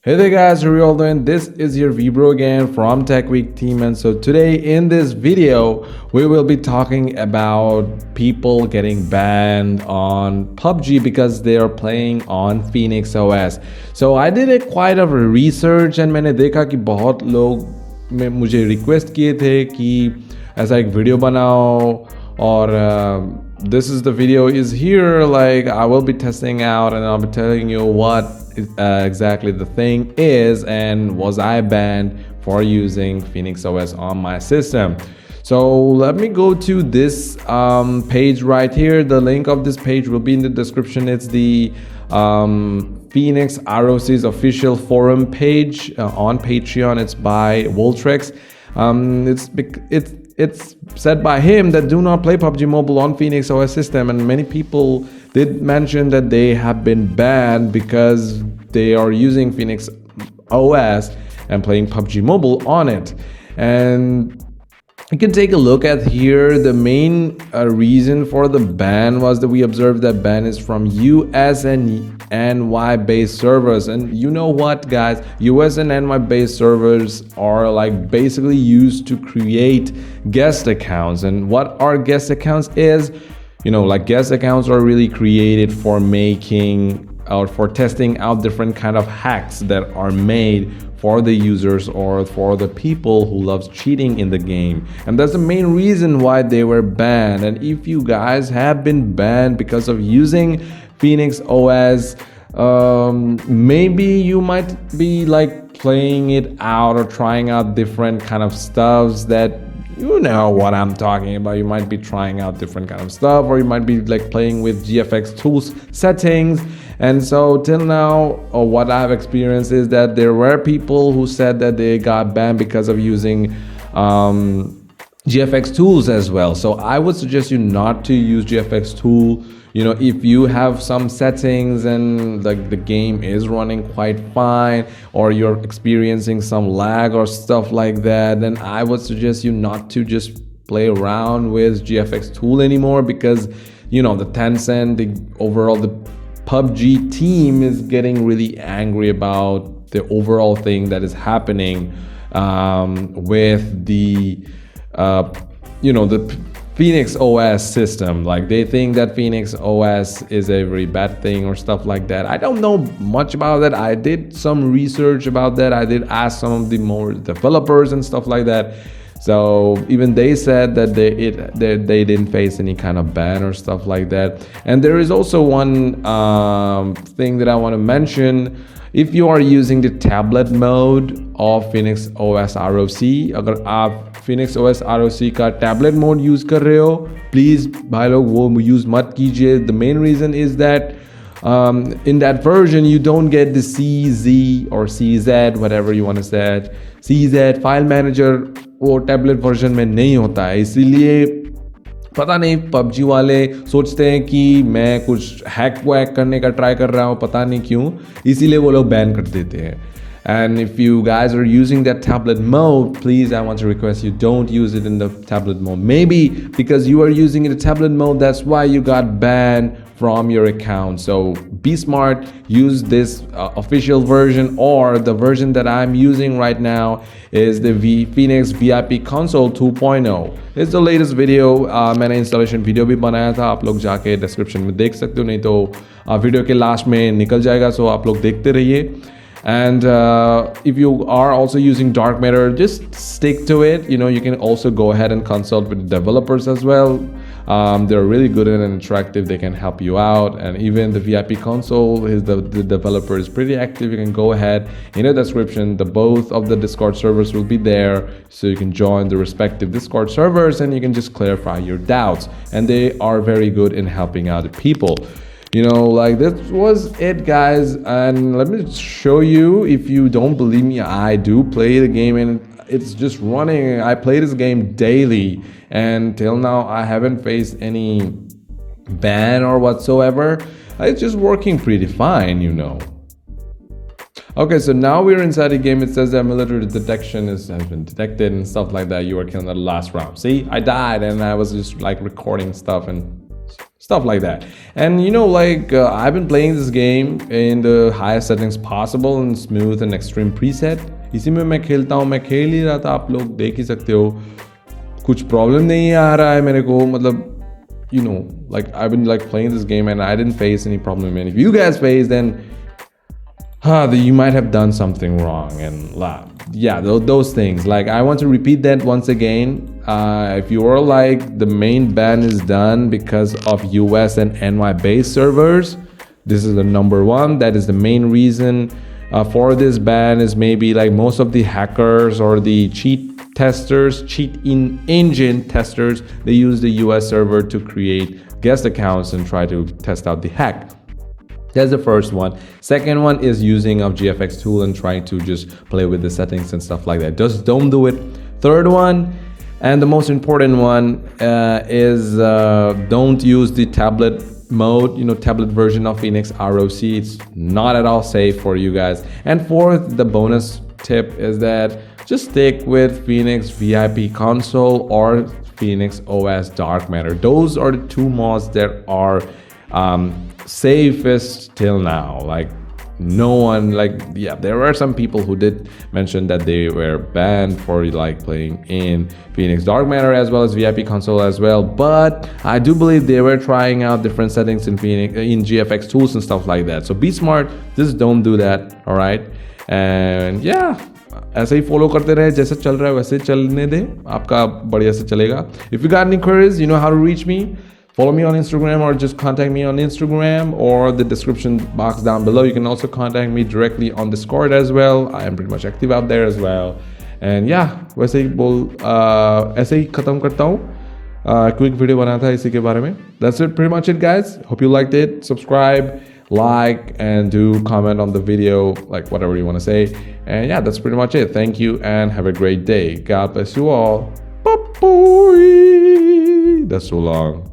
Hey there guys, how are you all doing? This is your Vibro again from Tech Week team, and so today in this video we will be talking about people getting banned on PUBG because they are playing on Phoenix OS. So I did a quite of a research and मैंने देखा कि बहुत लोग मुझे request किए थे कि ऐसा एक वीडियो बनाओ और this is the video is here. Like I will be testing out and I'll be telling you what exactly the thing is and was I banned for using Phoenix OS on my system. So let me go to this page right here. The link of this page will be in the description. It's the Phoenix ROC's official forum page on Patreon. It's by Voltrex. It's said by him that do not play PUBG Mobile on Phoenix OS system, and many people did mention that they have been banned because they are using Phoenix OS and playing PUBG Mobile on it. And you can take a look at here. The main reason for the ban was that we observed that ban is from US and NY based servers. And you know what, guys, US and NY based servers are like basically used to create guest accounts. And what are guest accounts is, you know, like guest accounts are really created for making or for testing out different kind of hacks that are made for the users or for the people who loves cheating in the game. And that's the main reason why they were banned. And if you guys have been banned because of using Phoenix OS, maybe you might be like playing it out or trying out different kind of stuffs that you know what I'm talking about. You might be trying out different kind of stuff, or you might be like playing with GFX tools settings. And so till now, what I've experienced is that there were people who said that they got banned because of using GFX tools as well. So I would suggest you not to use GFX tool. You know, if you have some settings and like the game is running quite fine, or you're experiencing some lag or stuff like that, then I would suggest you not to just play around with GFX tool anymore, because you know the Tencent, the overall the PUBG team is getting really angry about the overall thing that is happening with the you know the Phoenix OS system. Like they think that Phoenix OS is a very bad thing or stuff like that. I don't know much about that. I did some research about that. I did ask some of the more developers and stuff like that. So even they said that they didn't face any kind of ban or stuff like that. And there is also one thing that I want to mention. If you are using the tablet mode of Phoenix OS ROC, अगर आप Phoenix OS ROC का tablet mode use कर रहे हो, please भाई लोग वो use मत कीजिए. The main reason is that in that version you don't get the CZ or CZ, whatever you want to say it, CZ file manager वो tablet version में नहीं होता है. इसीलिए पता नहीं PUBG वाले सोचते हैं कि मैं कुछ हैक वैक करने का ट्राई कर रहा हूँ, पता नहीं क्यों, इसीलिए वो लोग बैन कर देते हैं. And if you guys are using that tablet mode, please, I want to request you don't use it in the tablet mode. Maybe because you are using it in the tablet mode, that's why you got banned from your account. So be smart, use this official version, or the version that I'm using right now is the Phoenix VIP Console 2.0. It's the latest video. मैंने installation video भी बनाया था, आप लोग जाके description में देख सकते हो, नहीं तो video के last में निकल जाएगा, so आप लोग देखते रहिए. And if you are also using dark matter, just stick to it. You know, you can also go ahead and consult with developers as well. They're really good and interactive. They can help you out. And even the VIP console, the developer is pretty active. You can go ahead in the description. Both of the Discord servers will be there, so you can join the respective Discord servers and you can just clarify your doubts. And they are very good in helping other people. You know, like this was it, guys. And let me show you. If you don't believe me, I do play the game and it's just running. I play this game daily and till now I haven't faced any ban or whatsoever. It's just working pretty fine, you know. Okay, so now we're inside the game. It says that military detection has been detected and stuff like that. You were killed in the last round. See, I died and I was just like recording stuff and stuff like that. And like I've been playing this game in the highest settings possible in smooth and extreme preset. इसी में मैं खेलता हूँ, मैं खेल ही रहा था, आप लोग देख ही सकते हो, कुछ प्रॉब्लम नहीं आ रहा है मेरे को, मतलब like I've been like playing this game and I didn't face any problem. And if you guys face, then you might have done something wrong. And yeah, those things. Like I want to repeat that once again. If you are like the main ban is done because of US and NY based servers, this is the number one. That is the main reason for this ban. Is maybe like most of the hackers or the cheat engine testers, they use the US server to create guest accounts and try to test out the hack. That's the first one. Second one is using of GFX tool and trying to just play with the settings and stuff like that. Just don't do it. Third one, and the most important one, is don't use the tablet mode, tablet version of Phoenix ROC. It's not at all safe for you guys. And fourth, the bonus tip is that just stick with Phoenix VIP console or Phoenix OS Dark Matter. Those are the two mods that are safest till now. Like no one, there were some people who did mention that they were banned for like playing in Phoenix Dark Matter as well as VIP console as well, but I do believe they were trying out different settings in GFX tools and stuff like that. So be smart, just don't do that. All right, and yeah, ऐसे ही follow करते रहे, जैसे चल रहा है वैसे चलने दे, आपका बढ़िया से चलेगा. If you got any queries, you know how to reach me. Follow me on Instagram or just contact me on Instagram or the description box down below. You can also contact me directly on Discord as well. I am pretty much active out there as well. And yeah, ऐसे ही ख़त्म करता हूँ. Quick video बना था इसी के बारे में. That's it, pretty much it, guys. Hope you liked it. Subscribe, like, and do comment on the video, like whatever you want to say. And yeah, that's pretty much it. Thank you and have a great day. God bless you all. Bye-bye. That's so long.